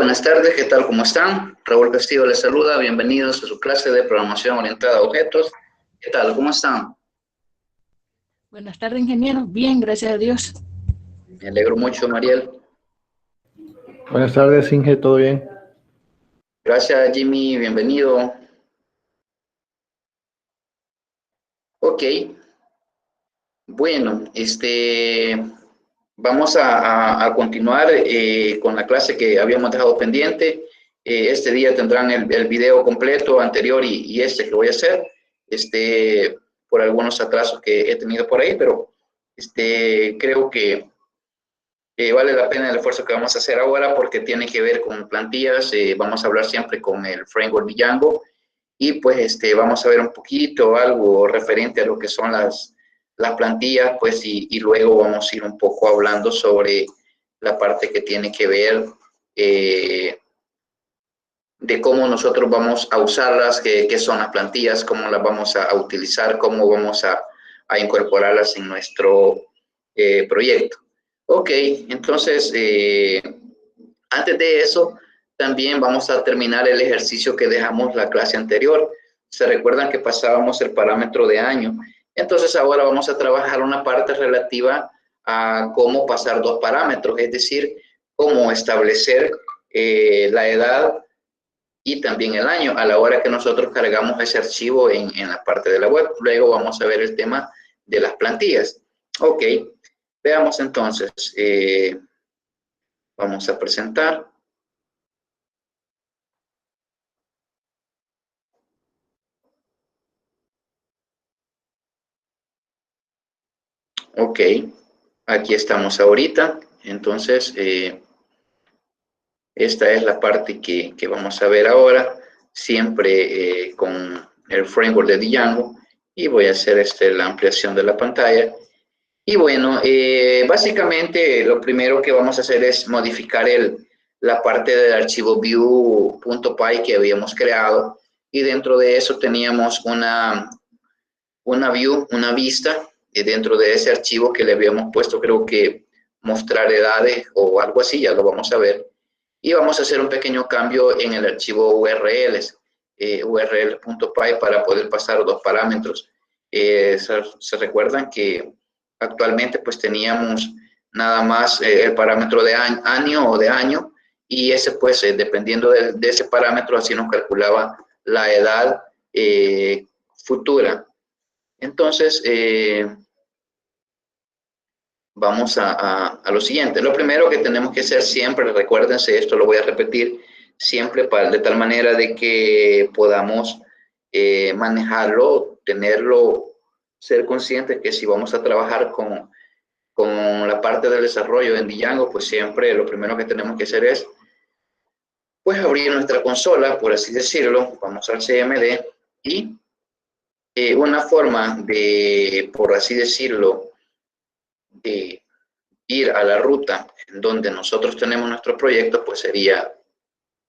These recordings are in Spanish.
buenas tardes, ¿qué tal? ¿Cómo están? Raúl Castillo les saluda, bienvenidos a su clase de programación orientada a objetos. ¿Qué tal? ¿Cómo están? Buenas tardes, ingeniero. Bien, gracias a Dios. Me alegro mucho, Mariel. Buenas tardes, Inge, ¿todo bien? Gracias, Jimmy, bienvenido. Ok, bueno, vamos a continuar con la clase que habíamos dejado pendiente. Este día tendrán el video completo anterior y este que voy a hacer, por algunos atrasos que he tenido por ahí, pero creo que vale la pena el esfuerzo que vamos a hacer ahora porque tiene que ver con plantillas. Vamos a hablar siempre con el framework Django y pues vamos a ver un poquito algo referente a lo que son las plantillas, pues y luego vamos a ir un poco hablando sobre la parte que tiene que ver de cómo nosotros vamos a usarlas, qué son las plantillas, cómo las vamos a utilizar, cómo vamos a incorporarlas en nuestro proyecto. Ok, entonces, antes de eso, también vamos a terminar el ejercicio que dejamos la clase anterior. Se recuerdan que pasábamos el parámetro de año. Entonces, ahora vamos a trabajar una parte relativa a cómo pasar dos parámetros, es decir, cómo establecer la edad y también el año a la hora que nosotros cargamos ese archivo en la parte de la web. Luego vamos a ver el tema de las plantillas. Ok, veamos entonces. Vamos a presentar. Ok, aquí estamos ahorita. Entonces, esta es la parte que vamos a ver ahora, siempre con el framework de Django. Y voy a hacer la ampliación de la pantalla. Y bueno, básicamente lo primero que vamos a hacer es modificar la parte del archivo view.py que habíamos creado. Y dentro de eso teníamos una view, una vista, dentro de ese archivo que le habíamos puesto, creo que mostrar edades o algo así, ya lo vamos a ver. Y vamos a hacer un pequeño cambio en el archivo URLs, url.py, para poder pasar dos parámetros. Se recuerdan que actualmente pues teníamos nada más el parámetro de año o de año, y ese pues dependiendo de ese parámetro así nos calculaba la edad futura. Entonces, vamos a lo siguiente. Lo primero que tenemos que hacer siempre, recuérdense, esto lo voy a repetir siempre de tal manera de que podamos manejarlo, tenerlo, ser conscientes que si vamos a trabajar con la parte del desarrollo en Django, pues siempre lo primero que tenemos que hacer es pues abrir nuestra consola, por así decirlo. Vamos al CMD y una forma de, por así decirlo, de ir a la ruta en donde nosotros tenemos nuestro proyecto, pues sería,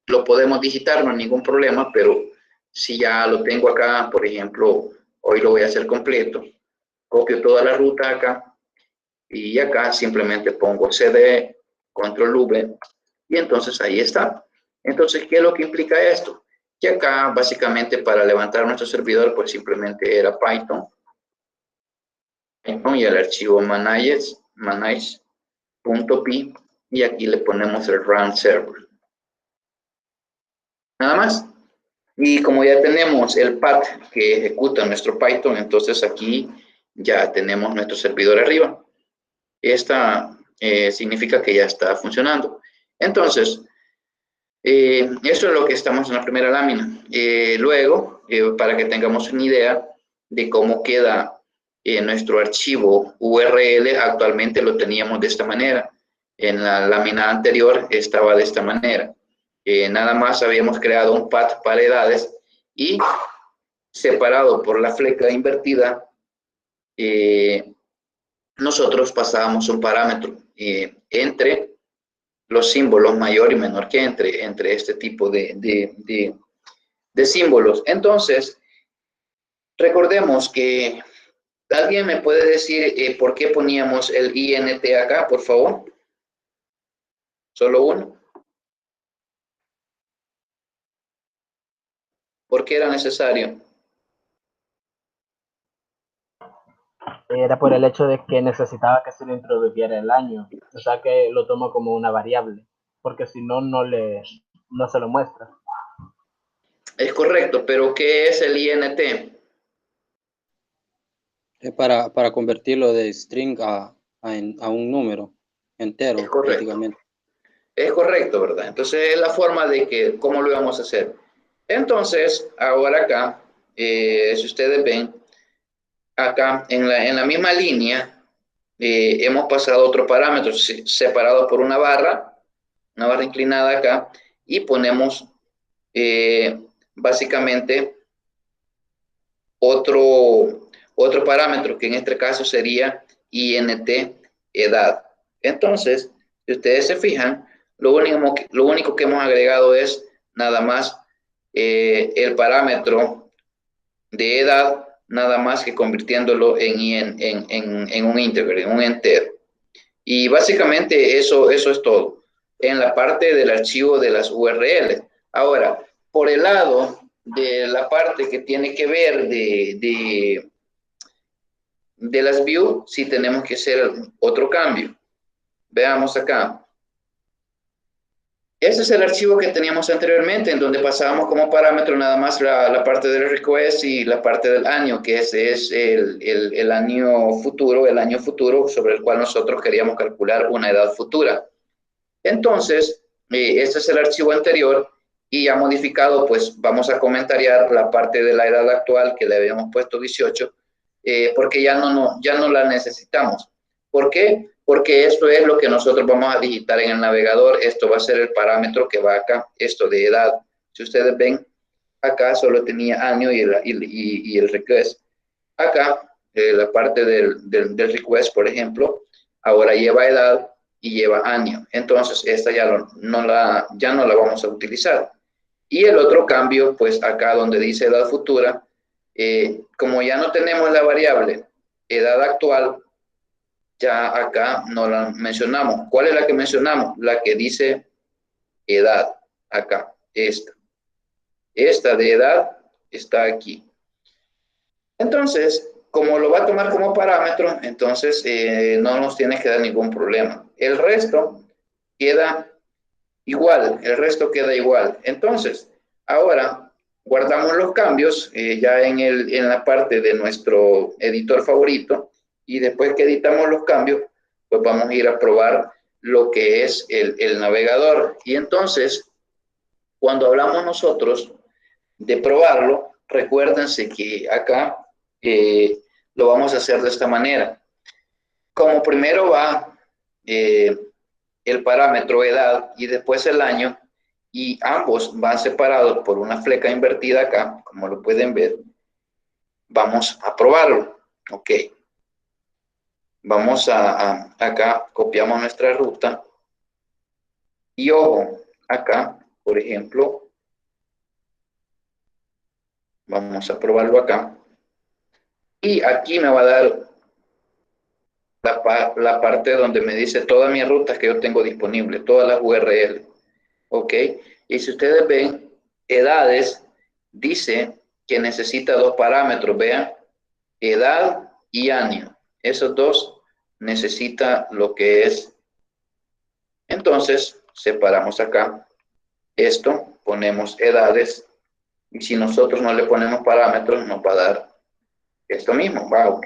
lo podemos digitar, no hay ningún problema, pero si ya lo tengo acá, por ejemplo, hoy lo voy a hacer completo, copio toda la ruta acá y acá simplemente pongo CD, control V y entonces ahí está. Entonces, ¿qué es lo que implica esto? Que acá básicamente para levantar nuestro servidor, pues simplemente era Python y el archivo manage.py y aquí le ponemos el run server. Nada más. Y como ya tenemos el path que ejecuta nuestro Python, entonces aquí ya tenemos nuestro servidor arriba. Esta significa que ya está funcionando. Entonces, eso es lo que estamos en la primera lámina. Luego, para que tengamos una idea de cómo queda nuestro archivo URL, actualmente lo teníamos de esta manera. En la lámina anterior estaba de esta manera. Nada más habíamos creado un path para edades y separado por la flecha invertida, nosotros pasábamos un parámetro entre los símbolos mayor y menor que entre este tipo de símbolos. Entonces, recordemos que alguien me puede decir por qué poníamos el INT acá, por favor. Solo uno. ¿Por qué era necesario? Era por el hecho de que necesitaba que se le introdujera el año. O sea que lo tomo como una variable, porque si no, no se lo muestra. Es correcto, pero ¿qué es el INT? Es para convertirlo de string a un número entero, Es correcto. prácticamente. Es correcto, ¿verdad? Entonces es la forma de que, ¿cómo lo vamos a hacer? Entonces, ahora acá, si ustedes ven, acá en la misma línea, hemos pasado otro parámetro separado por una barra inclinada acá, y ponemos básicamente otro parámetro, que en este caso sería INT edad. Entonces, si ustedes se fijan, lo único que hemos agregado es nada más el parámetro de edad, nada más que convirtiéndolo en un integer, en un entero. Y básicamente eso es todo en la parte del archivo de las URL. Ahora, por el lado de la parte que tiene que ver de las views, sí tenemos que hacer otro cambio. Veamos acá. Ese es el archivo que teníamos anteriormente, en donde pasábamos como parámetro nada más la parte del request y la parte del año, que ese es el año futuro sobre el cual nosotros queríamos calcular una edad futura. Entonces, este es el archivo anterior, y ya modificado, pues vamos a comentariar la parte de la edad actual que le habíamos puesto 18, porque ya no la necesitamos. ¿Por qué? Porque esto es lo que nosotros vamos a digitar en el navegador. Esto va a ser el parámetro que va acá, esto de edad. Si ustedes ven, acá solo tenía año y el request. Acá, la parte del request, por ejemplo, ahora lleva edad y lleva año. Entonces, esta ya no la vamos a utilizar. Y el otro cambio, pues acá donde dice edad futura, como ya no tenemos la variable edad actual, ya acá no la mencionamos. ¿Cuál es la que mencionamos? La que dice edad, acá, esta. Esta de edad está aquí. Entonces, como lo va a tomar como parámetro, entonces no nos tiene que dar ningún problema. El resto queda igual, Entonces, ahora guardamos los cambios ya en la parte de nuestro editor favorito, y después que editamos los cambios, pues vamos a ir a probar lo que es el navegador. Y entonces, cuando hablamos nosotros de probarlo, recuérdense que acá lo vamos a hacer de esta manera. Como primero va el parámetro edad y después el año, y ambos van separados por una fleca invertida acá, como lo pueden ver, vamos a probarlo. Ok. Vamos acá, copiamos nuestra ruta, y ojo, acá, por ejemplo, vamos a probarlo acá, y aquí me va a dar la parte donde me dice todas mis rutas que yo tengo disponibles, todas las URL. Ok, y si ustedes ven, edades, dice que necesita dos parámetros, vean, edad y año. Esos dos necesita lo que es. Entonces, separamos acá esto, ponemos edades, y si nosotros no le ponemos parámetros, nos va a dar esto mismo. Va, ok.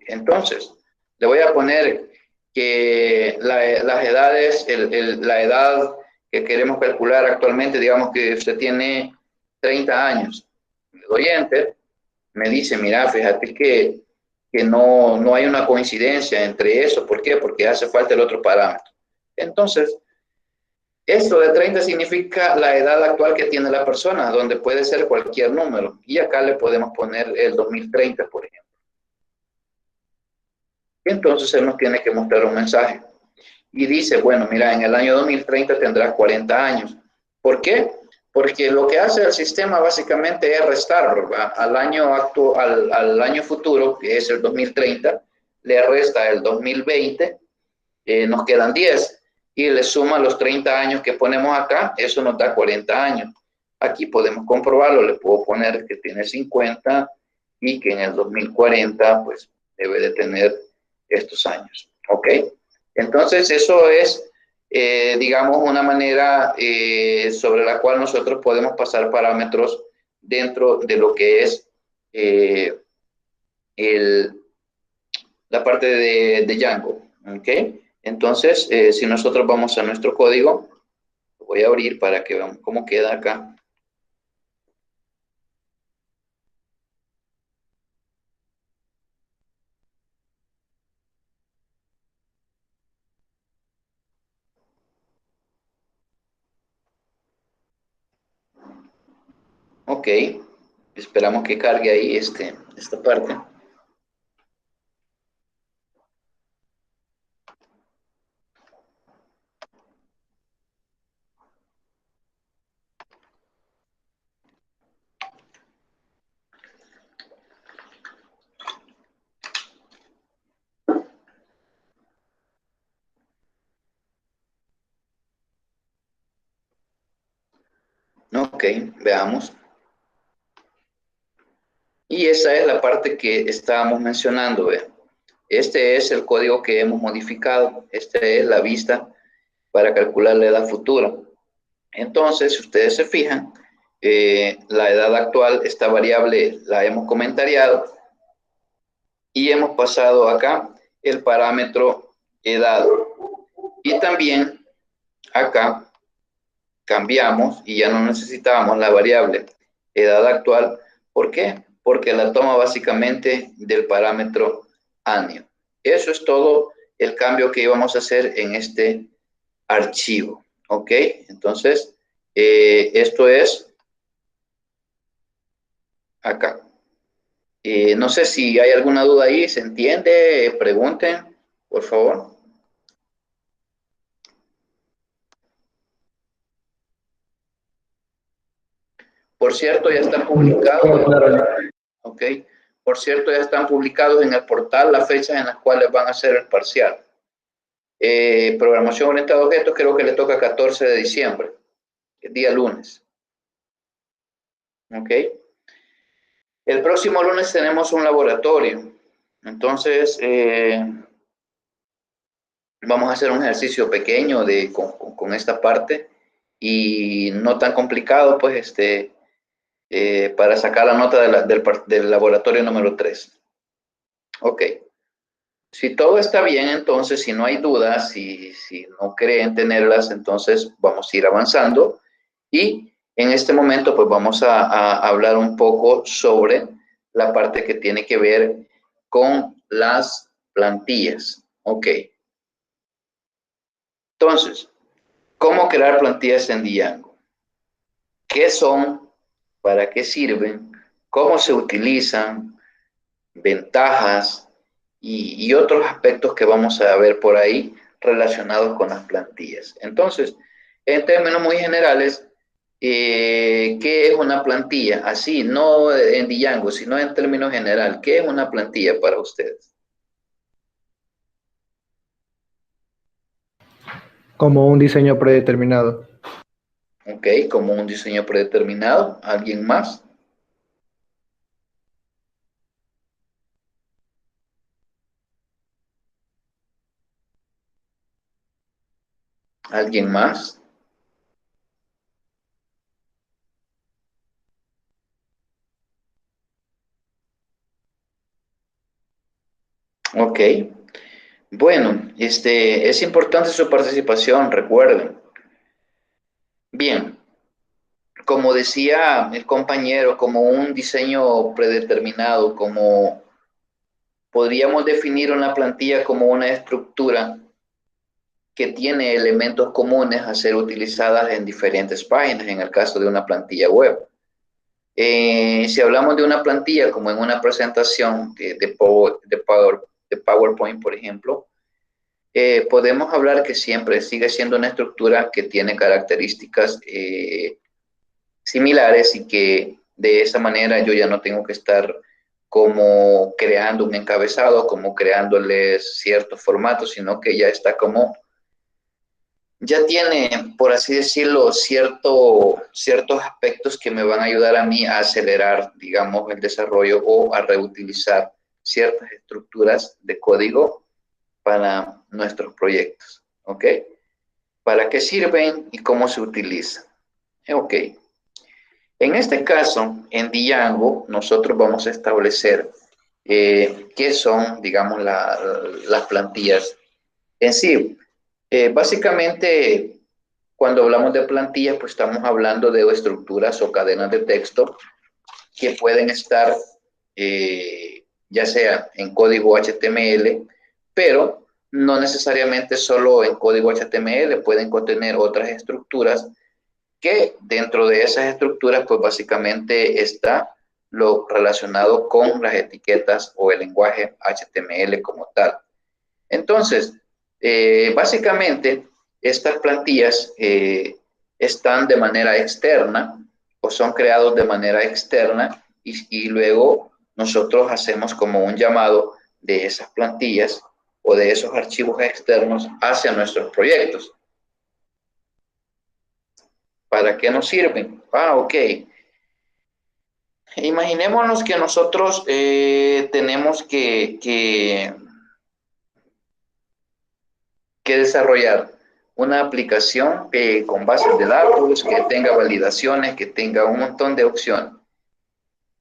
Entonces, le voy a poner que las edades, la edad que queremos calcular actualmente, digamos que usted tiene 30 años. Le doy Enter, me dice, mira, fíjate que no hay una coincidencia entre eso. ¿Por qué? Porque hace falta el otro parámetro. Entonces, esto de 30 significa la edad actual que tiene la persona, donde puede ser cualquier número. Y acá le podemos poner el 2030, por ejemplo. Entonces él nos tiene que mostrar un mensaje. Y dice, bueno, mira, en el año 2030 tendrás 40 años. ¿Por qué? Porque lo que hace el sistema básicamente es restar, ¿verdad? Al año futuro, que es el 2030, le resta el 2020, nos quedan 10, y le suma los 30 años que ponemos acá, eso nos da 40 años. aquí podemos comprobarlo. Le puedo poner que tiene 50 y que en el 2040 pues debe de tener estos años. ¿Ok? Entonces eso es, digamos, una manera sobre la cual nosotros podemos pasar parámetros dentro de lo que es la parte de Django. ¿Ok? Entonces, si nosotros vamos a nuestro código, lo voy a abrir para que veamos cómo queda acá. Ok, esperamos que cargue ahí esta parte. Ok, veamos. Y esa es la parte que estábamos mencionando. ¿Ve? Este es el código que hemos modificado. Esta es la vista para calcular la edad futura. Entonces, si ustedes se fijan, la edad actual, esta variable la hemos comentariado y hemos pasado acá el parámetro edad. Y también acá cambiamos y ya no necesitábamos la variable edad actual. ¿Por qué? Porque la toma básicamente del parámetro año. Eso es todo el cambio que íbamos a hacer en este archivo. ¿Ok? Entonces, esto es acá. No sé si hay alguna duda ahí, ¿se entiende? Pregunten, por favor. Por cierto, ya están publicados. Ok. Por cierto, ya están publicados en el portal las fechas en las cuales van a hacer el parcial. Programación orientada a objetos, creo que le toca 14 de diciembre, el día lunes. Ok. El próximo lunes tenemos un laboratorio. Entonces, vamos a hacer un ejercicio pequeño con esta parte y no tan complicado, pues, para sacar la nota del laboratorio número 3. Ok. Si todo está bien, entonces, si no hay dudas, si no creen tenerlas, entonces vamos a ir avanzando. Y en este momento, pues vamos a hablar un poco sobre la parte que tiene que ver con las plantillas. Ok. Entonces, ¿cómo crear plantillas en Django? ¿Qué son? ¿Para qué sirven? ¿Cómo se utilizan? Ventajas y otros aspectos que vamos a ver por ahí relacionados con las plantillas. Entonces, en términos muy generales, ¿qué es una plantilla? Así, no en Django, sino en términos general, ¿qué es una plantilla para ustedes? Como un diseño predeterminado. Ok, como un diseño predeterminado. ¿Alguien más? ¿Alguien más? Ok. Bueno, es importante su participación, recuerden. Bien, como decía el compañero, como un diseño predeterminado, como podríamos definir una plantilla como una estructura que tiene elementos comunes a ser utilizadas en diferentes páginas, en el caso de una plantilla web. Si hablamos de una plantilla como en una presentación de PowerPoint, por ejemplo, podemos hablar que siempre sigue siendo una estructura que tiene características similares y que de esa manera yo ya no tengo que estar como creando un encabezado, como creándoles ciertos formatos, sino que ya está como ya tiene, por así decirlo, ciertos aspectos que me van a ayudar a mí a acelerar, digamos, el desarrollo o a reutilizar ciertas estructuras de código para nuestros proyectos, ¿ok? ¿Para qué sirven y cómo se utilizan? Ok. En este caso, en Django, nosotros vamos a establecer qué son, digamos, las plantillas en sí. Básicamente, cuando hablamos de plantillas, pues estamos hablando de estructuras o cadenas de texto que pueden estar ya sea en código HTML, pero no necesariamente solo en código HTML, pueden contener otras estructuras que dentro de esas estructuras, pues básicamente está lo relacionado con las etiquetas o el lenguaje HTML como tal. Entonces, básicamente, estas plantillas están de manera externa o son creados de manera externa y luego nosotros hacemos como un llamado de esas plantillas o de esos archivos externos hacia nuestros proyectos. ¿Para qué nos sirven? Ok. Imaginémonos que nosotros tenemos que desarrollar una aplicación con bases de datos, que tenga validaciones, que tenga un montón de opciones.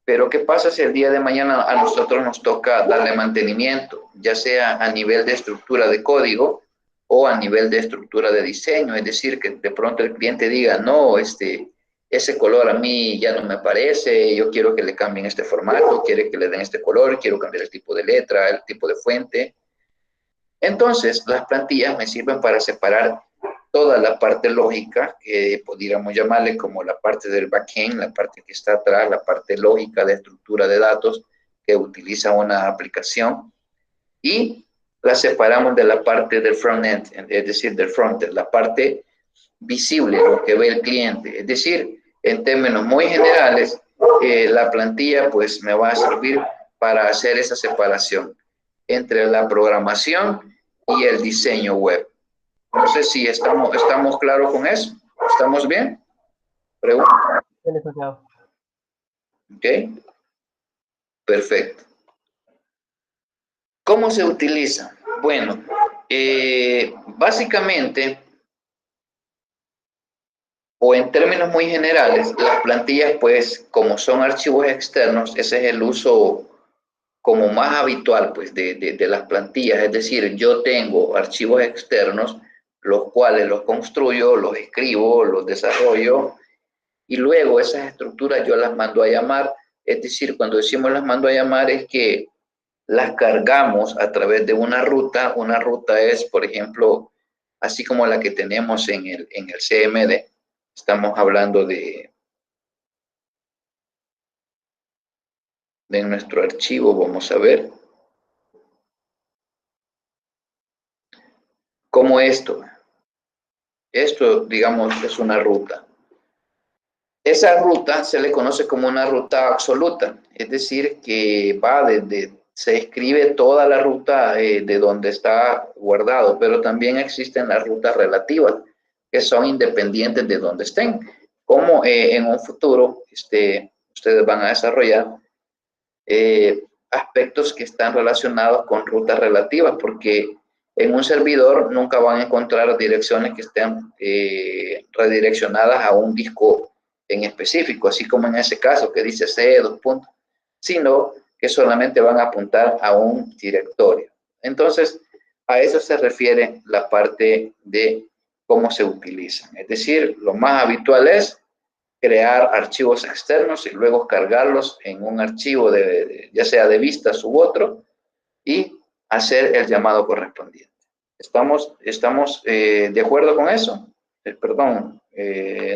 Pero ¿qué pasa si el día de mañana a nosotros nos toca darle mantenimiento, ya sea a nivel de estructura de código o a nivel de estructura de diseño? Es decir, que de pronto el cliente diga, no, ese color a mí ya no me parece, yo quiero que le cambien este formato, quiere que le den este color, quiero cambiar el tipo de letra, el tipo de fuente. Entonces, las plantillas me sirven para separar toda la parte lógica, que pudiéramos llamarle como la parte del backend, la parte que está atrás, la parte lógica de estructura de datos que utiliza una aplicación, y la separamos de la parte del frontend, es decir, del frontend, la parte visible, lo que ve el cliente. Es decir, en términos muy generales, la plantilla pues me va a servir para hacer esa separación entre la programación y el diseño web. No sé si estamos claros con eso. ¿Estamos bien? Pregunta. Sí, licenciado. Ok. Perfecto. ¿Cómo se utiliza? Bueno, básicamente, o en términos muy generales, las plantillas, pues, como son archivos externos, ese es el uso como más habitual, pues, de las plantillas. Es decir, yo tengo archivos externos, los cuales los construyo, los escribo, los desarrollo, y luego esas estructuras yo las mando a llamar. Es decir, cuando decimos las mando a llamar es que las cargamos a través de una ruta. Una ruta es, por ejemplo, así como la que tenemos en el CMD. Estamos hablando de nuestro archivo, vamos a ver. Como esto, digamos, es una ruta. Esa ruta se le conoce como una ruta absoluta, es decir, que va se escribe toda la ruta de donde está guardado, pero también existen las rutas relativas, que son independientes de donde estén, como en un futuro ustedes van a desarrollar aspectos que están relacionados con rutas relativas, porque en un servidor nunca van a encontrar direcciones que estén redireccionadas a un disco en específico, así como en ese caso que dice C, sino que solamente van a apuntar a un directorio. Entonces, a eso se refiere la parte de cómo se utilizan. Es decir, lo más habitual es crear archivos externos y luego cargarlos en un archivo ya sea de vistas u otro, y hacer el llamado correspondiente. ¿Estamos de acuerdo con eso? Perdón,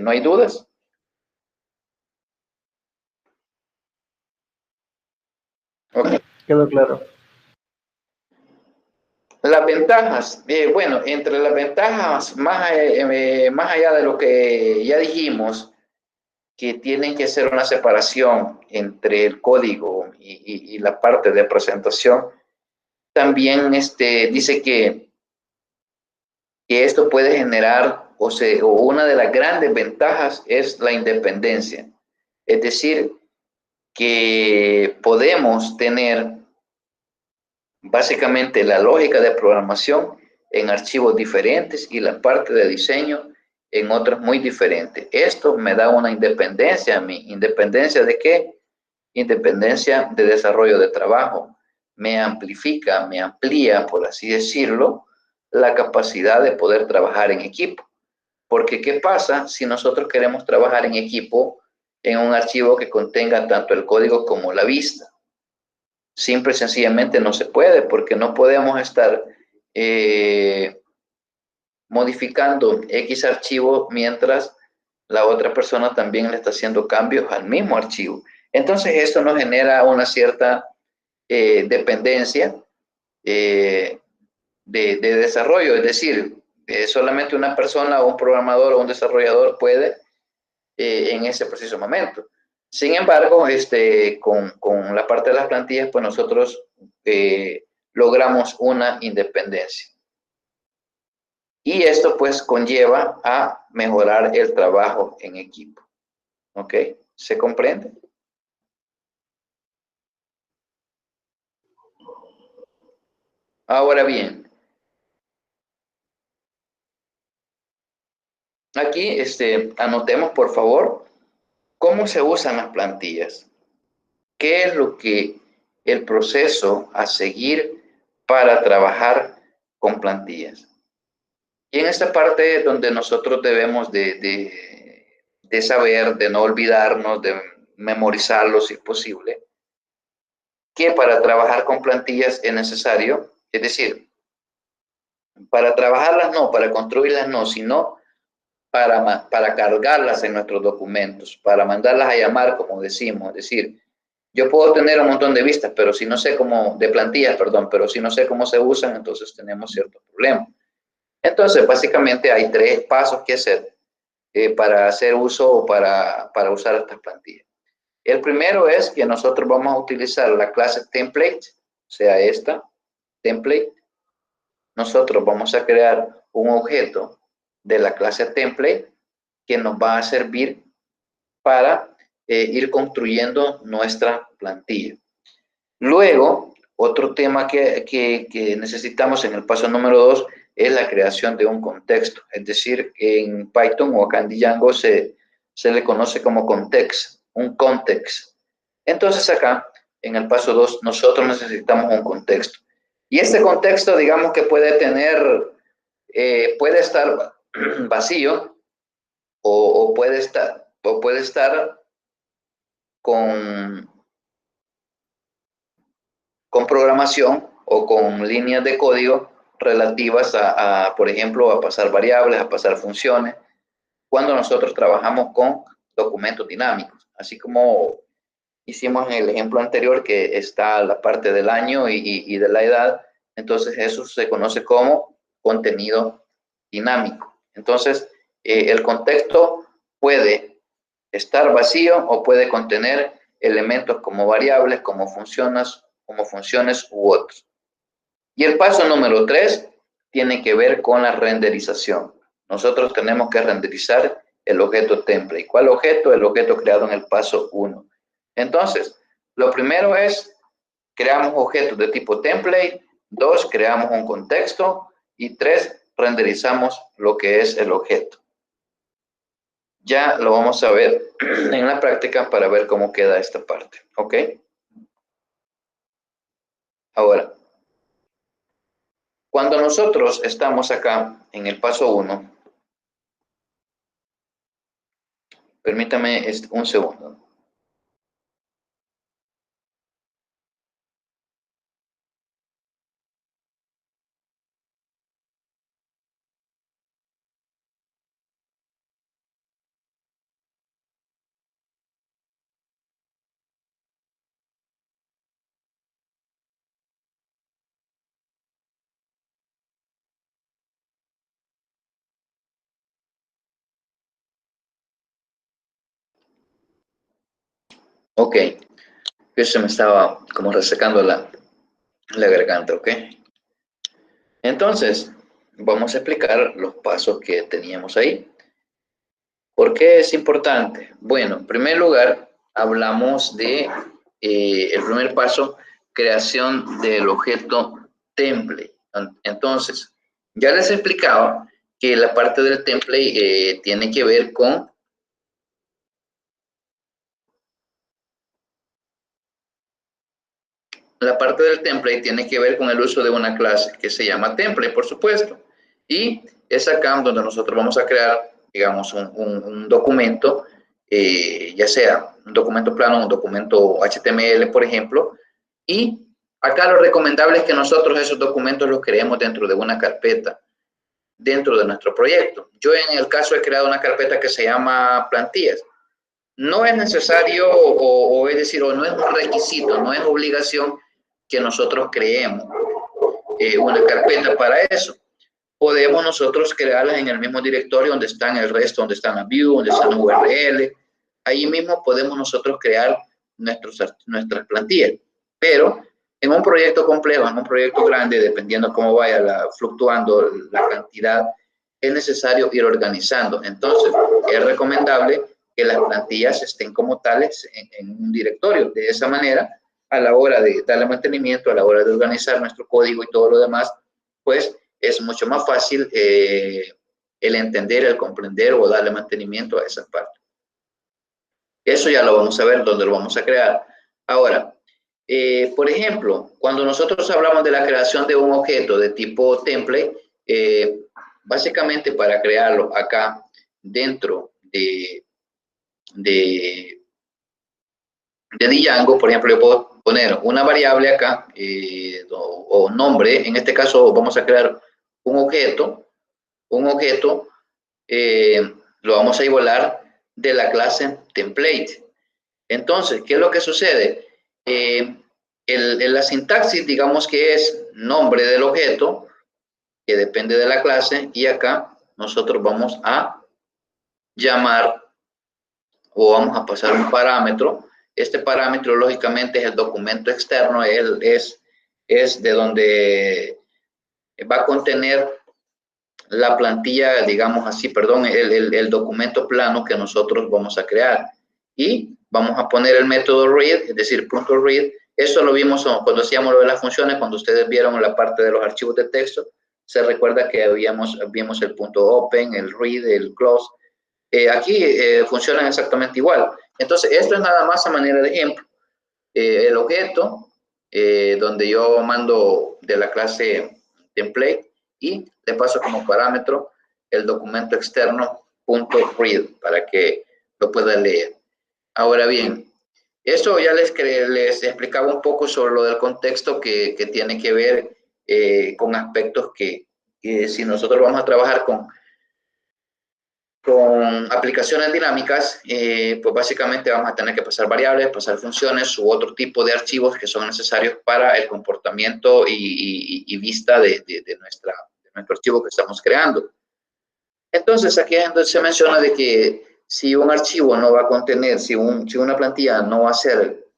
¿no hay dudas? Okay. Quedó claro. Las ventajas, bueno, entre las ventajas, más allá de lo que ya dijimos, que tienen que hacer una separación entre el código y la parte de presentación, también dice que que esto puede generar, o una de las grandes ventajas es la independencia. Es decir, que podemos tener básicamente la lógica de programación en archivos diferentes y la parte de diseño en otros muy diferentes. Esto me da una independencia a mí. ¿Independencia de qué? Independencia de desarrollo de trabajo. Me amplifica, me amplía, por así decirlo, la capacidad de poder trabajar en equipo. Porque ¿qué pasa si nosotros queremos trabajar en equipo en un archivo que contenga tanto el código como la vista? Simple y sencillamente no se puede, porque no podemos estar modificando X archivo mientras la otra persona también le está haciendo cambios al mismo archivo. Entonces esto nos genera una cierta dependencia de desarrollo, es decir, solamente una persona o un programador o un desarrollador puede en ese preciso momento. Sin embargo, con la parte de las plantillas, pues nosotros logramos una independencia. Y esto pues conlleva a mejorar el trabajo en equipo. ¿Ok? ¿Se comprende? Ahora bien, aquí anotemos por favor cómo se usan las plantillas. ¿Qué es lo que el proceso a seguir para trabajar con plantillas? Y en esta parte donde nosotros debemos de saber, de no olvidarnos, de memorizarlo si es posible, que para trabajar con plantillas es necesario, es decir, para trabajarlas no, para construirlas no, sino para cargarlas en nuestros documentos, para mandarlas a llamar, como decimos, es decir, yo puedo tener un montón de vistas, pero si no sé cómo, de plantillas, perdón, pero si no sé cómo se usan, entonces tenemos ciertos problemas. Entonces, básicamente hay 3 pasos que hacer para hacer uso o para usar estas plantillas. El primero es que nosotros vamos a utilizar la clase template, o sea, esta, template. Nosotros vamos a crear un objeto de la clase template que nos va a servir para ir construyendo nuestra plantilla. Luego, otro tema que necesitamos en el paso número 2 es la creación de un contexto. Es decir, en Python o acá en Django se le conoce como context, un context. Entonces acá, en el paso 2, nosotros necesitamos un contexto. Y este contexto, digamos que puede estar vacío o puede estar con programación o con líneas de código relativas por ejemplo, a pasar variables, a pasar funciones, cuando nosotros trabajamos con documentos dinámicos. Así como hicimos en el ejemplo anterior, que está la parte del año y de la edad, entonces eso se conoce como contenido dinámico. Entonces, el contexto puede estar vacío o puede contener elementos como variables, como funciones u otros. Y el paso número 3 tiene que ver con la renderización. Nosotros tenemos que renderizar el objeto template. ¿Cuál objeto? El objeto creado en el paso 1. Entonces, lo primero es, creamos objetos de tipo template. 2, creamos un contexto. Y 3, renderizamos lo que es el objeto. Ya lo vamos a ver en la práctica para ver cómo queda esta parte. ¿Ok? Ahora, cuando nosotros estamos acá en el paso 1, permítame un segundo. Ok, que se me estaba como resecando la garganta, ¿ok? Entonces, vamos a explicar los pasos que teníamos ahí. ¿Por qué es importante? Bueno, en primer lugar, hablamos de el primer paso, creación del objeto template. Entonces, ya les explicaba que la parte del template tiene que ver con el uso de una clase que se llama template, por supuesto. Y es acá donde nosotros vamos a crear, digamos, un documento, ya sea un documento plano, un documento HTML, por ejemplo. Y acá lo recomendable es que nosotros esos documentos los creemos dentro de una carpeta, dentro de nuestro proyecto. Yo en el caso he creado una carpeta que se llama plantillas. No es necesario, o es decir, o no es un requisito, no es obligación que nosotros creemos una carpeta para eso. Podemos nosotros crearlas en el mismo directorio donde están el resto, donde están las views, donde están las URL. Ahí mismo podemos nosotros crear nuestras plantillas. Pero en un proyecto complejo, en un proyecto grande, dependiendo cómo vaya fluctuando la cantidad, es necesario ir organizando. Entonces, es recomendable que las plantillas estén como tales en un directorio. De esa manera, a la hora de darle mantenimiento, a la hora de organizar nuestro código y todo lo demás, pues es mucho más fácil el entender, el comprender o darle mantenimiento a esa parte. Eso ya lo vamos a ver dónde lo vamos a crear. Ahora, por ejemplo, cuando nosotros hablamos de la creación de un objeto de tipo template, básicamente para crearlo acá dentro de Django, por ejemplo, yo puedo poner una variable acá o nombre. En este caso vamos a crear un objeto, lo vamos a igualar de la clase template. Entonces, ¿qué es lo que sucede? La sintaxis, digamos que es nombre del objeto, que depende de la clase, y acá nosotros vamos a llamar o vamos a pasar un parámetro. Este parámetro, lógicamente, es el documento externo, es de donde va a contener la plantilla, digamos así, perdón, el documento plano que nosotros vamos a crear. Y vamos a poner el método read, es decir, .read. Eso lo vimos cuando hacíamos lo de las funciones, cuando ustedes vieron la parte de los archivos de texto. Se recuerda que vimos el .open, el read, el close. Aquí funcionan exactamente igual. Entonces, esto es nada más a manera de ejemplo. El objeto, donde yo mando de la clase template y le paso como parámetro el documento externo .read para que lo pueda leer. Ahora bien, eso ya les explicaba un poco sobre lo del contexto que tiene que ver con aspectos que si nosotros vamos a trabajar con aplicaciones dinámicas, pues básicamente vamos a tener que pasar variables, pasar funciones u otro tipo de archivos que son necesarios para el comportamiento y vista de nuestro archivo que estamos creando. Entonces, aquí es donde se menciona de que si un archivo no va a contener, si una plantilla no va a ser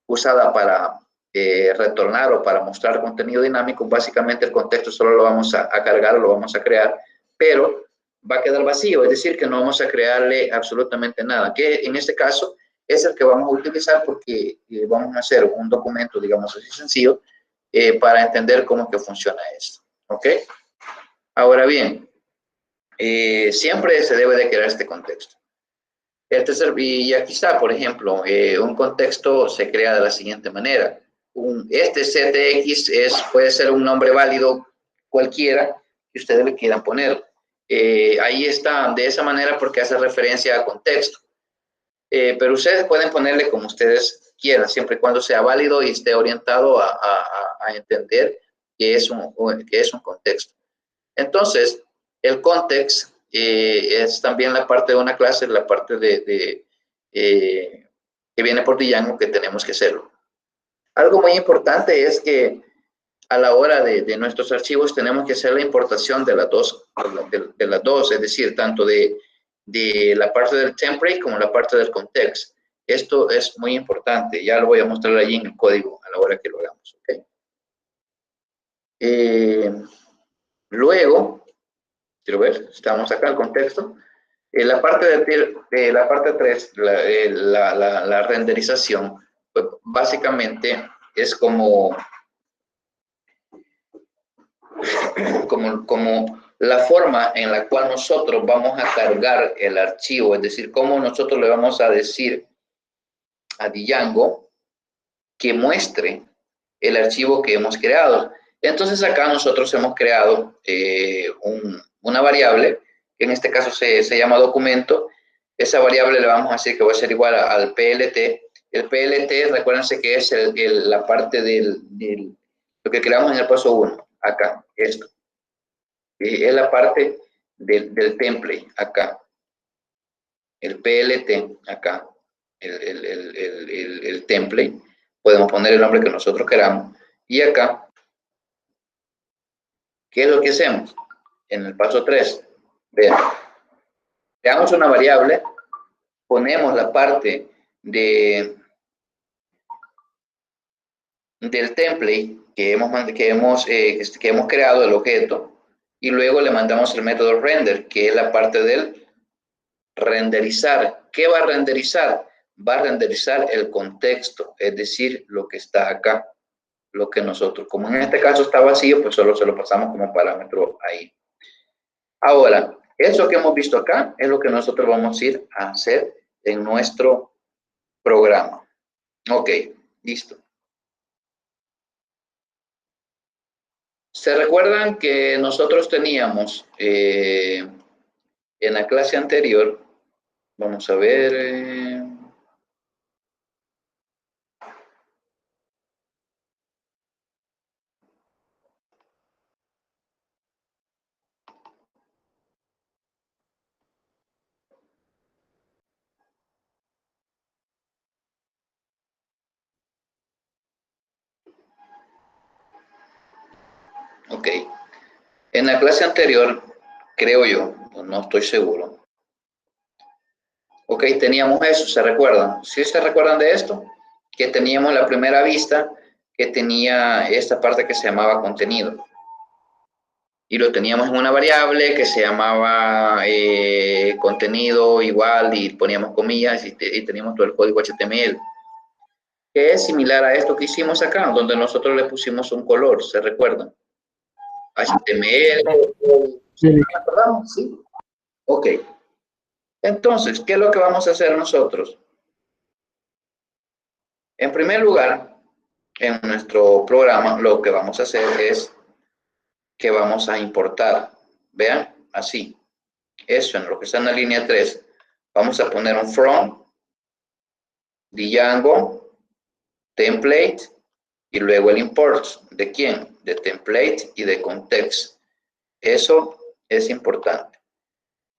usada para retornar o para mostrar contenido dinámico, básicamente el contexto solo lo vamos a cargar, lo vamos a crear, pero va a quedar vacío, es decir, que no vamos a crearle absolutamente nada, que en este caso es el que vamos a utilizar porque vamos a hacer un documento, digamos así sencillo, para entender cómo es que funciona esto, ¿ok? Ahora bien, siempre se debe de crear este contexto. Y aquí está, por ejemplo, un contexto se crea de la siguiente manera. Este CTX puede ser un nombre válido cualquiera que ustedes le quieran poner. Ahí está, de esa manera porque hace referencia a contexto. Pero ustedes pueden ponerle como ustedes quieran, siempre y cuando sea válido y esté orientado a entender que es un contexto. Entonces, el context es también la parte de una clase, la parte que viene por Django que tenemos que hacerlo. Algo muy importante es que a la hora de nuestros archivos tenemos que hacer la importación de las dos, es decir, tanto de la parte del template como la parte del context. Esto es muy importante, ya lo voy a mostrar allí en el código a la hora que lo hagamos, ¿ok? Luego, quiero ver, estamos acá el contexto. En la parte de la parte 3, la renderización, pues básicamente es como la forma en la cual nosotros vamos a cargar el archivo, es decir, cómo nosotros le vamos a decir a Django que muestre el archivo que hemos creado. Entonces acá nosotros hemos creado una variable, que en este caso se llama documento. Esa variable le vamos a decir que va a ser igual al PLT. El PLT, recuérdense que es la parte lo que creamos en el paso 1, acá, esto. Es la parte del template, acá. El PLT, acá. El template. Podemos poner el nombre que nosotros queramos. Y acá, ¿qué es lo que hacemos? En el paso 3, vean. Creamos una variable, ponemos la parte del template que hemos creado, el objeto, y luego le mandamos el método render, que es la parte del renderizar. ¿Qué va a renderizar? Va a renderizar el contexto, es decir, lo que está acá, lo que nosotros, como en este caso está vacío, pues solo se lo pasamos como parámetro ahí. Ahora, eso que hemos visto acá es lo que nosotros vamos a ir a hacer en nuestro programa. Ok, listo. ¿Se recuerdan que nosotros teníamos en la clase anterior, vamos a ver, ok, en la clase anterior, creo yo, no estoy seguro. Ok, teníamos eso, ¿se recuerdan? ¿Sí se recuerdan de esto? Que teníamos la primera vista que tenía esta parte que se llamaba contenido. Y lo teníamos en una variable que se llamaba contenido igual y poníamos comillas y teníamos todo el código HTML. Que es similar a esto que hicimos acá, donde nosotros le pusimos un color, ¿se recuerdan? HTML. ¿Sí? ¿Sí? Ok. Entonces, ¿qué es lo que vamos a hacer nosotros? En primer lugar, en nuestro programa, lo que vamos a hacer es que vamos a importar. Vean, así. Eso en lo que está en la línea 3. Vamos a poner un from, Django, template, y luego el import. ¿De quién? De template y de context. Eso es importante.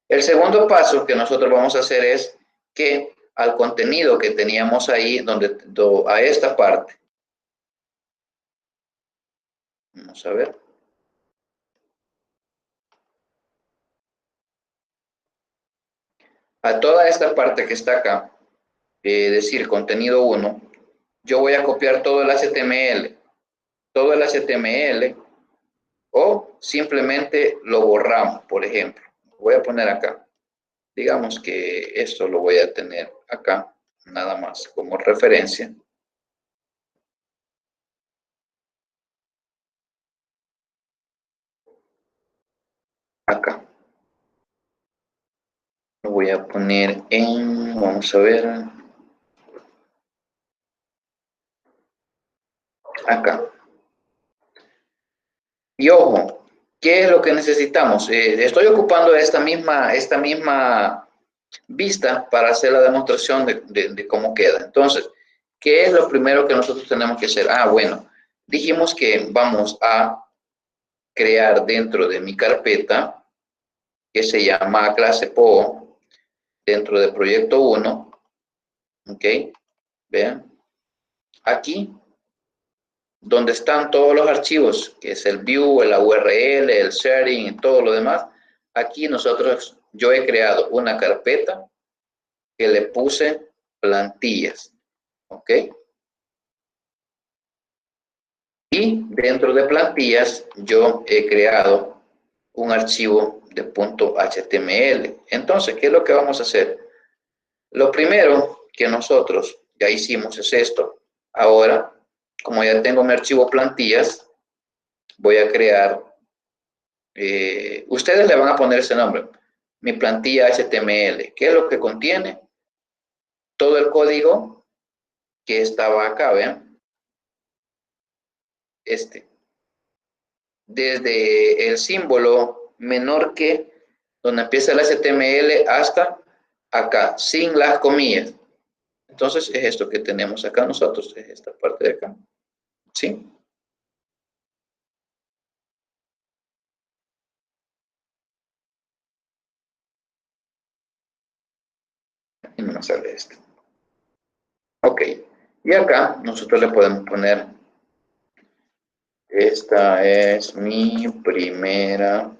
El segundo paso que nosotros vamos a hacer es que al contenido que teníamos ahí, a esta parte, vamos a ver. A toda esta parte que está acá, decir contenido 1, yo voy a copiar todo el HTML. Todo el HTML o simplemente lo borramos, por ejemplo. Voy a poner acá. Digamos que esto lo voy a tener acá, nada más como referencia. Acá. Lo voy a poner en, vamos a ver, acá. Y ojo, ¿qué es lo que necesitamos? Estoy ocupando esta misma vista para hacer la demostración de cómo queda. Entonces, ¿qué es lo primero que nosotros tenemos que hacer? Ah, bueno, dijimos que vamos a crear dentro de mi carpeta, que se llama clase PO, dentro del proyecto 1, ¿ok? Vean, aquí, donde están todos los archivos, que es el view, la URL, el sharing y todo lo demás, aquí yo he creado una carpeta que le puse plantillas, ¿ok? Y dentro de plantillas yo he creado un archivo de .html. Entonces, ¿qué es lo que vamos a hacer? Lo primero que nosotros ya hicimos es esto. Ahora, como ya tengo mi archivo plantillas, voy a crear, ustedes le van a poner ese nombre, mi plantilla HTML. ¿Qué es lo que contiene? Todo el código que estaba acá, ¿vean? Desde el símbolo menor que, donde empieza el HTML, hasta acá, sin las comillas. Entonces, es esto que tenemos acá nosotros, es esta parte de acá. ¿Sí? Y no me sale esto. Ok. Y acá nosotros le podemos poner, esta es mi primera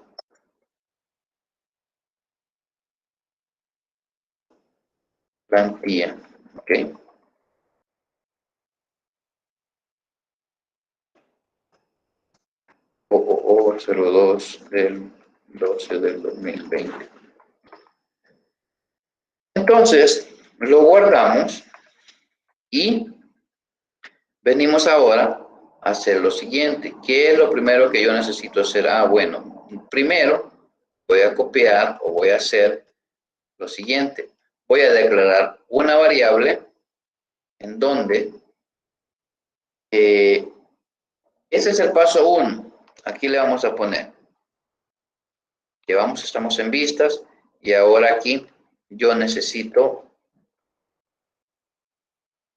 plantilla. Ok. O 02 del 12 del 2020. Entonces, lo guardamos y venimos ahora a hacer lo siguiente. ¿Qué es lo primero que yo necesito hacer? Bueno, primero voy a copiar o voy a hacer lo siguiente. Voy a declarar una variable en donde ese es el paso 1. Aquí le vamos a poner. Llevamos, estamos en vistas y ahora aquí yo necesito,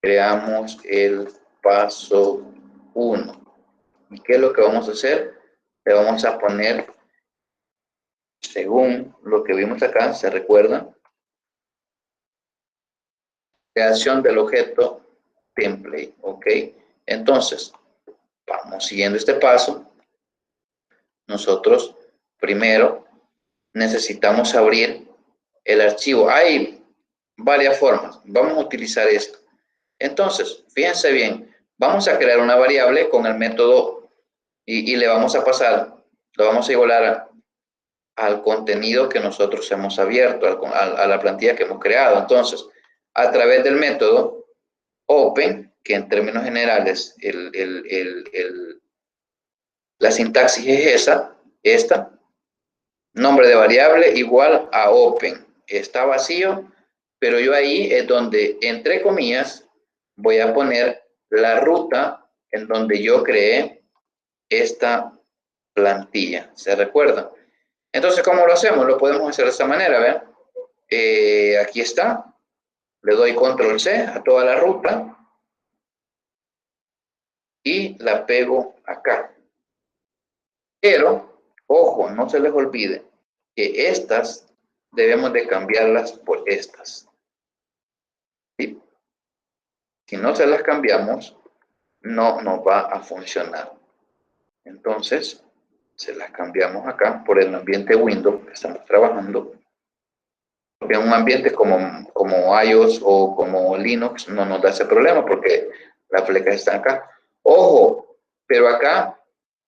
creamos el paso 1. ¿Y qué es lo que vamos a hacer? Le vamos a poner, según lo que vimos acá, ¿se recuerda? Creación del objeto template, ¿ok? Entonces, vamos siguiendo este paso. Nosotros, primero, necesitamos abrir el archivo. Hay varias formas. Vamos a utilizar esto. Entonces, fíjense bien, vamos a crear una variable con el método y le vamos a pasar, lo vamos a igualar al contenido que nosotros hemos abierto, a la plantilla que hemos creado. Entonces, a través del método open, que en términos generales la sintaxis es esta, nombre de variable igual a open. Está vacío, pero yo ahí es donde, entre comillas, voy a poner la ruta en donde yo creé esta plantilla. ¿Se recuerda? Entonces, ¿cómo lo hacemos? Lo podemos hacer de esta manera, ¿ven? Aquí está. Le doy control C a toda la ruta y la pego acá. Pero, ojo, no se les olvide que estas debemos de cambiarlas por estas. ¿Sí? Si no se las cambiamos, no nos va a funcionar. Entonces, se las cambiamos acá por el ambiente Windows que estamos trabajando. En un ambiente como iOS o como Linux no nos da ese problema porque las flecas están acá. Ojo, pero acá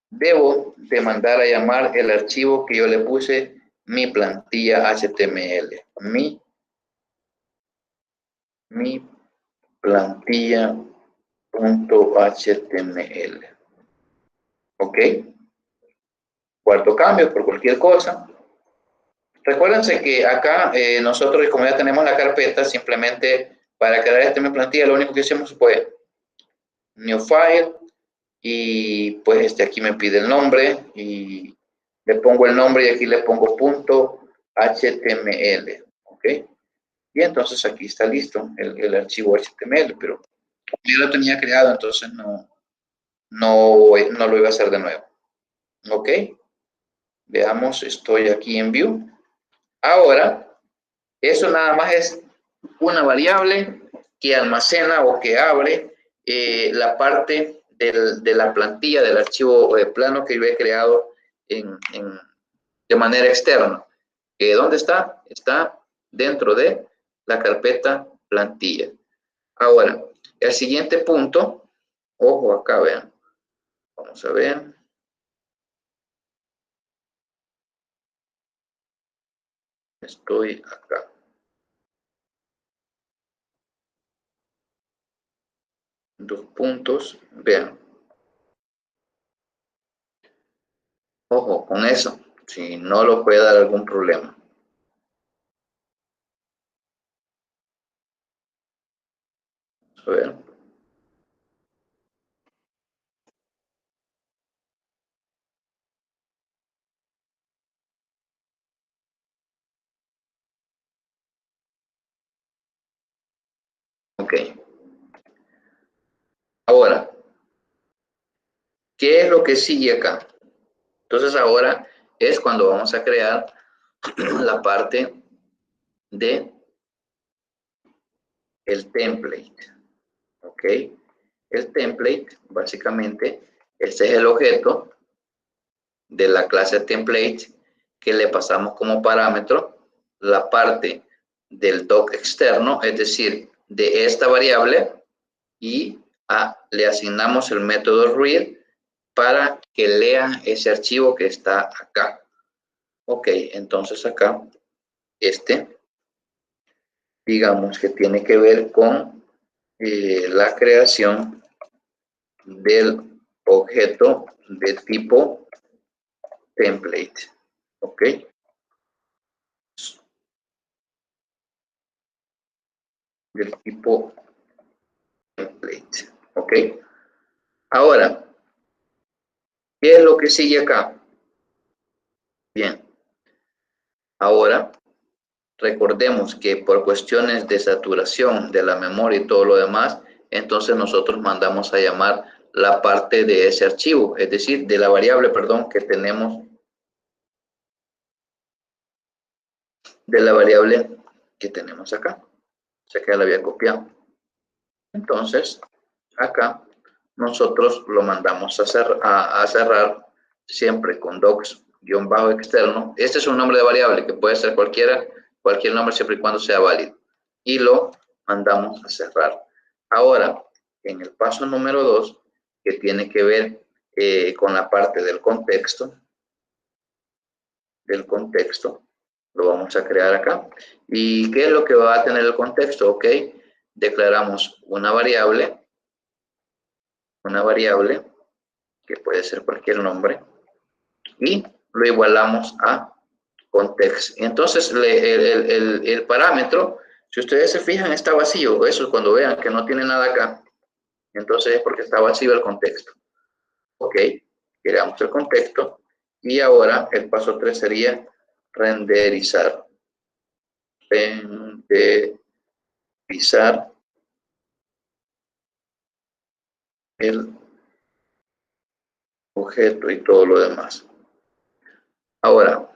debo de mandar a llamar el archivo que yo le puse mi plantilla HTML. Mi plantilla.html. ¿Ok? Cuarto cambio por cualquier cosa. Recuérdense que acá nosotros, como ya tenemos la carpeta, simplemente para crear esta mi plantilla, lo único que hicimos fue New File y pues aquí me pide el nombre y le pongo el nombre y aquí le pongo .html, ¿ok? Y entonces aquí está listo el archivo HTML, pero yo lo tenía creado, entonces no lo iba a hacer de nuevo, ¿ok? Veamos, estoy aquí en View. Ahora, eso nada más es una variable que almacena o que abre la parte de la plantilla del archivo plano que yo he creado de manera externa. ¿Dónde está? Está dentro de la carpeta plantilla. Ahora, el siguiente punto, ojo acá, vean. Vamos a ver. Estoy acá. Dos puntos. Vean. Ojo con eso. Si no lo puede dar algún problema. A ver. Ok. Ahora, ¿qué es lo que sigue acá? Entonces ahora es cuando vamos a crear la parte de el template. Ok. El template, básicamente, este es el objeto de la clase template que le pasamos como parámetro la parte del doc externo, es decir, de esta variable, y le asignamos el método read para que lea ese archivo que está acá. Ok, entonces acá, digamos que tiene que ver con la creación del objeto de tipo template. Ok. Del tipo template. Ok. Ahora, ¿qué es lo que sigue acá? Bien. Ahora, recordemos que por cuestiones de saturación de la memoria y todo lo demás, entonces nosotros mandamos a llamar la parte de ese archivo, es decir, de la variable, perdón, que tenemos, de la variable que tenemos acá. O sea que ya la había copiado. Entonces, acá nosotros lo mandamos a cerrar siempre con docs-externo. Este es un nombre de variable que puede ser cualquier nombre siempre y cuando sea válido. Y lo mandamos a cerrar. Ahora, en el paso número 2, que tiene que ver con la parte del contexto, lo vamos a crear acá. ¿Y qué es lo que va a tener el contexto? Ok, declaramos una variable que puede ser cualquier nombre, y lo igualamos a context. Entonces, el parámetro, si ustedes se fijan, está vacío. Eso es cuando vean que no tiene nada acá. Entonces es porque está vacío el contexto. Ok, creamos el contexto. Y ahora el paso 3 sería renderizar. Renderizar el objeto y todo lo demás. Ahora,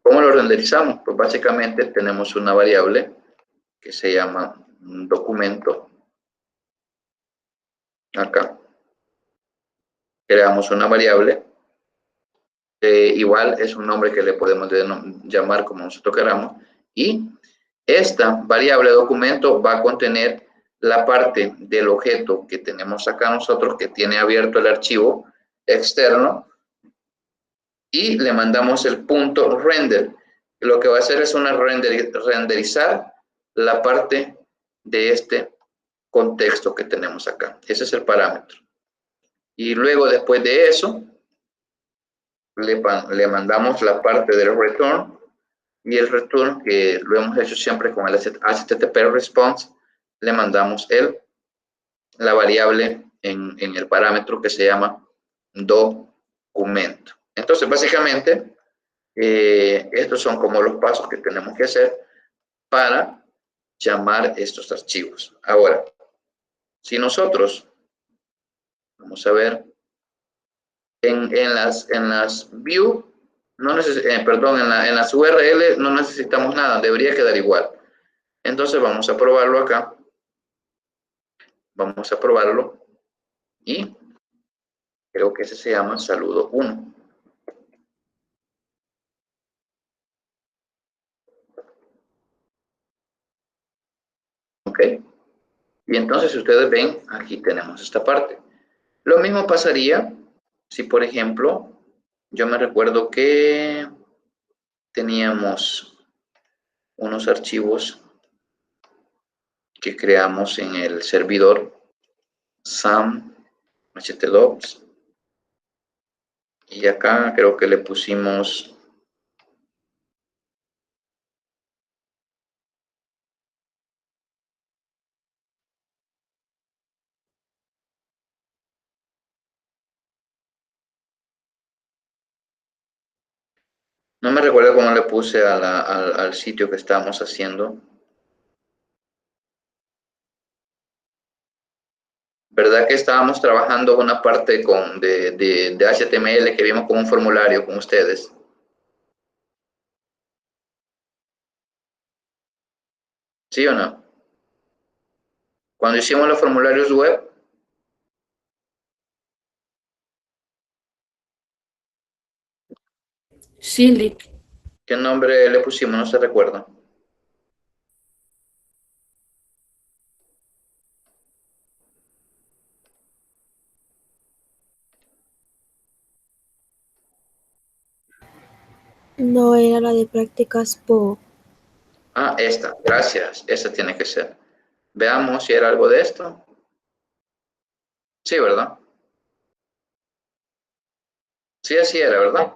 ¿cómo lo renderizamos? Pues básicamente tenemos una variable que se llama documento. Acá. Creamos una variable. Igual es un nombre que le podemos llamar como nosotros queramos. Y esta variable documento va a contener la parte del objeto que tenemos acá nosotros, que tiene abierto el archivo externo. Y le mandamos el punto render. Lo que va a hacer es renderizar la parte de este contexto que tenemos acá. Ese es el parámetro. Y luego, después de eso, le mandamos la parte del return, y el return, que lo hemos hecho siempre con el HTTP response, le mandamos la variable en el parámetro que se llama documento. Entonces, básicamente, estos son como los pasos que tenemos que hacer para llamar estos archivos. Ahora, si nosotros, vamos a ver, en las view, perdón, en las URL no necesitamos nada, debería quedar igual. Entonces vamos a probarlo acá. Vamos a probarlo. Y creo que ese se llama saludo 1. Ok. Y entonces, si ustedes ven, aquí tenemos esta parte. Lo mismo pasaría si, por ejemplo, yo me recuerdo que teníamos unos archivos que creamos en el servidor SAM htdocs. Y acá creo que le pusimos no me recuerdo cómo le puse al sitio que estábamos haciendo. ¿Verdad que estábamos trabajando una parte de HTML que vimos como un formulario con ustedes? ¿Sí o no? Cuando hicimos los formularios web, Sí, Lick. ¿qué nombre le pusimos? No se recuerda. No era la de prácticas PO. Ah, esta, gracias. Esta tiene que ser. Veamos si era algo de esto. Sí, ¿verdad? Sí, así era, ¿verdad?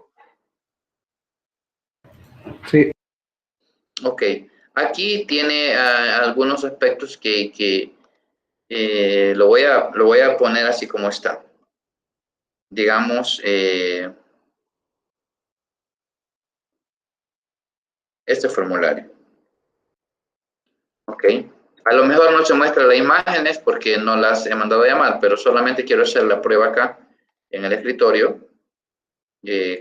Sí, Ok. Aquí tiene algunos aspectos que lo voy a poner así como está. Digamos, este formulario. Ok. A lo mejor no se muestra las imágenes porque no las he mandado a llamar, pero solamente quiero hacer la prueba acá en el escritorio.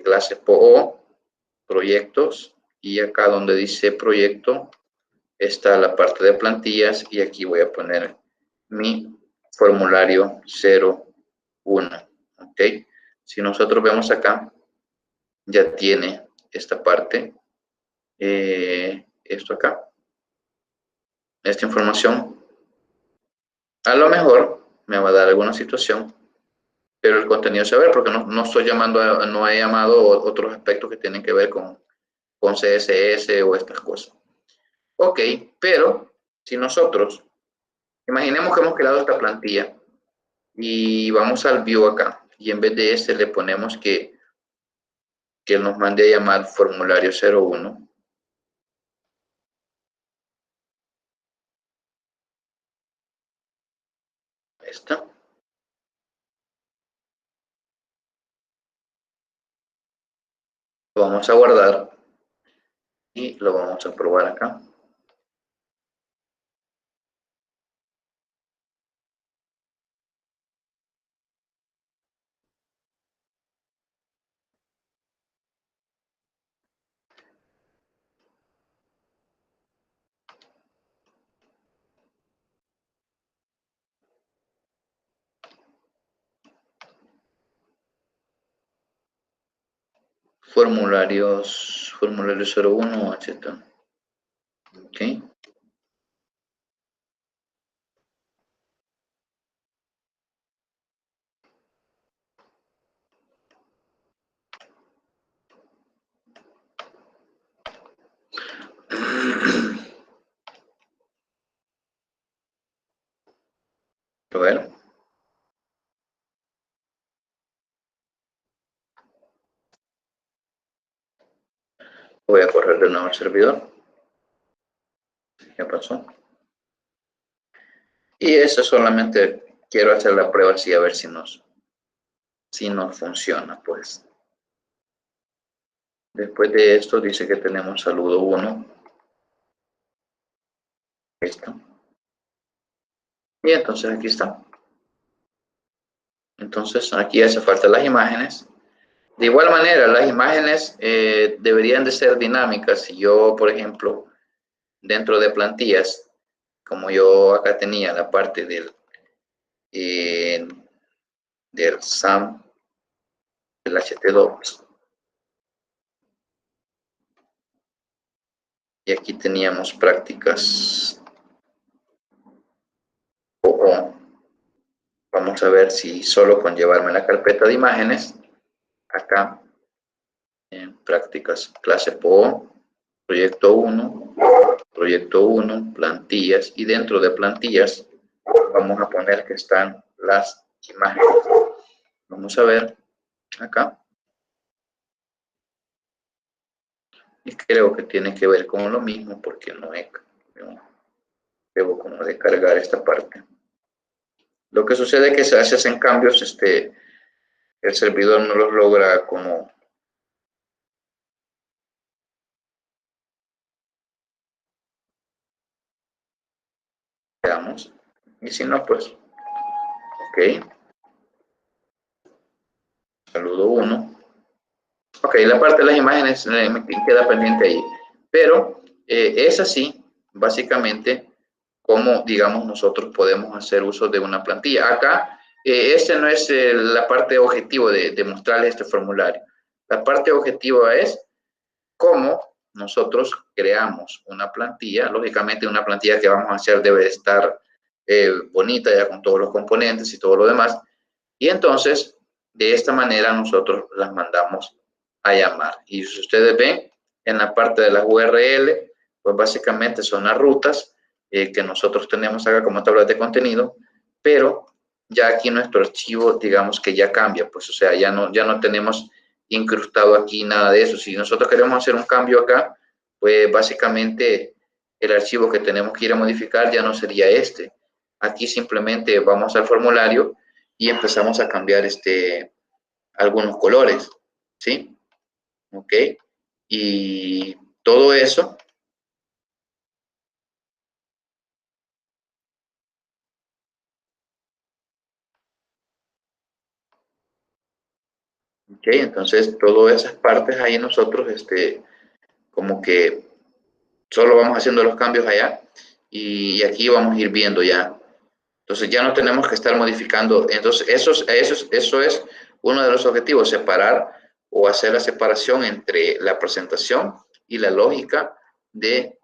Clase PO, proyectos, y acá donde dice proyecto está la parte de plantillas y aquí voy a poner mi formulario 01. Ok. Si nosotros vemos acá, ya tiene esta parte, esto acá, esta información. A lo mejor me va a dar alguna situación, pero el contenido se va a ver porque no estoy llamando, no he llamado otros aspectos que tienen que ver con CSS o estas cosas. Ok, pero si nosotros, imaginemos que hemos creado esta plantilla y vamos al view acá y en vez de este le ponemos que nos mande a llamar formulario 01. Esta. Lo vamos a guardar y lo vamos a probar acá. Formulario 01, etc. Ok. A ver. Voy a correr de nuevo el servidor. Ya pasó. Y eso solamente quiero hacer la prueba así a ver si nos funciona, pues. Después de esto dice que tenemos saludo 1. Esto. Y entonces aquí está. Entonces aquí hace falta las imágenes. De igual manera, las imágenes deberían de ser dinámicas. Si yo, por ejemplo, dentro de plantillas, como yo acá tenía la parte del SAM, del htdocs, y aquí teníamos prácticas o vamos a ver si solo con llevarme la carpeta de imágenes, acá en prácticas clase PO, proyecto 1, proyecto 1, plantillas, y dentro de plantillas vamos a poner que están las imágenes. Vamos a ver acá. Y creo que tiene que ver con lo mismo porque no debo como descargar esta parte. Lo que sucede es que se hacen cambios, el servidor no los logra como veamos. Y si no, pues, ok. Saludo 1. Ok, la parte de las imágenes me queda pendiente ahí. Pero es así, básicamente, como, digamos, nosotros podemos hacer uso de una plantilla. Acá, este no es la parte objetivo de mostrarles este formulario. La parte objetiva es cómo nosotros creamos una plantilla. Lógicamente, una plantilla que vamos a hacer debe estar bonita ya con todos los componentes y todo lo demás. Y entonces, de esta manera nosotros las mandamos a llamar. Y si ustedes ven, en la parte de las URL, pues básicamente son las rutas que nosotros tenemos acá como tablas de contenido, pero ya aquí nuestro archivo, digamos que ya cambia, pues o sea, ya no tenemos incrustado aquí nada de eso. Si nosotros queremos hacer un cambio acá, pues básicamente el archivo que tenemos que ir a modificar ya no sería este. Aquí simplemente vamos al formulario y empezamos a cambiar algunos colores, ¿sí? ¿Ok? Y todo eso ¿ok? Entonces, todas esas partes ahí nosotros, como que solo vamos haciendo los cambios allá y aquí vamos a ir viendo ya. Entonces, ya no tenemos que estar modificando. Entonces, eso es uno de los objetivos, separar o hacer la separación entre la presentación y la lógica de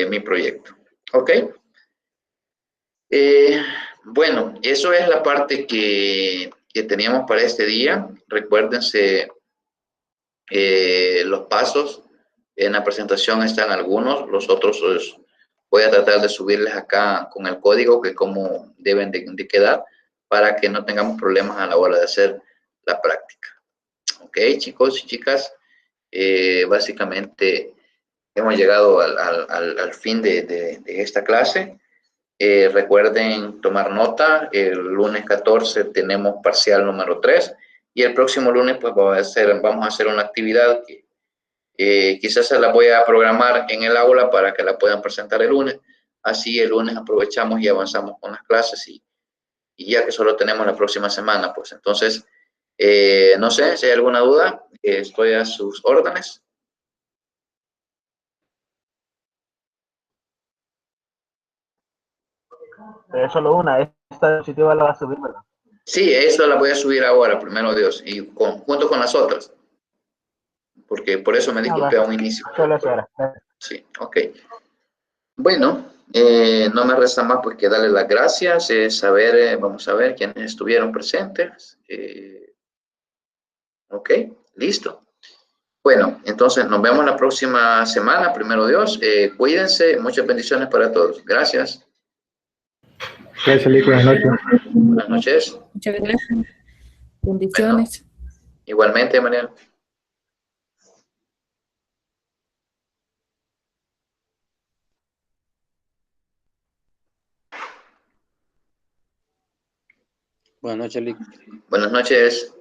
mi proyecto. ¿Ok? Bueno, eso es la parte que teníamos para este día. Recuérdense los pasos. En la presentación están algunos, los otros voy a tratar de subirles acá con el código que cómo deben de quedar para que no tengamos problemas a la hora de hacer la práctica. Ok, chicos y chicas, básicamente hemos llegado al fin de esta clase. Recuerden tomar nota, el lunes 14 tenemos parcial número 3 y el próximo lunes pues vamos a hacer una actividad que quizás se la voy a programar en el aula para que la puedan presentar el lunes. Así el lunes aprovechamos y avanzamos con las clases y ya que solo tenemos la próxima semana, pues entonces, no sé si hay alguna duda, estoy a sus órdenes. Solo una, esta diapositiva la va a subir, ¿verdad? Sí, eso la voy a subir ahora, primero Dios, y junto con las otras, porque por eso me disculpé a un inicio. Solo eso era. Sí, ok. Bueno, no me resta más pues que darle las gracias, vamos a ver quiénes estuvieron presentes. Ok, listo. Bueno, entonces nos vemos la próxima semana, primero Dios. Cuídense, muchas bendiciones para todos. Gracias. Gracias, Lick. Buenas noches. Buenas noches. Muchas gracias. Bendiciones. Igualmente, Manuel. Buenas noches, Lick. Buenas noches.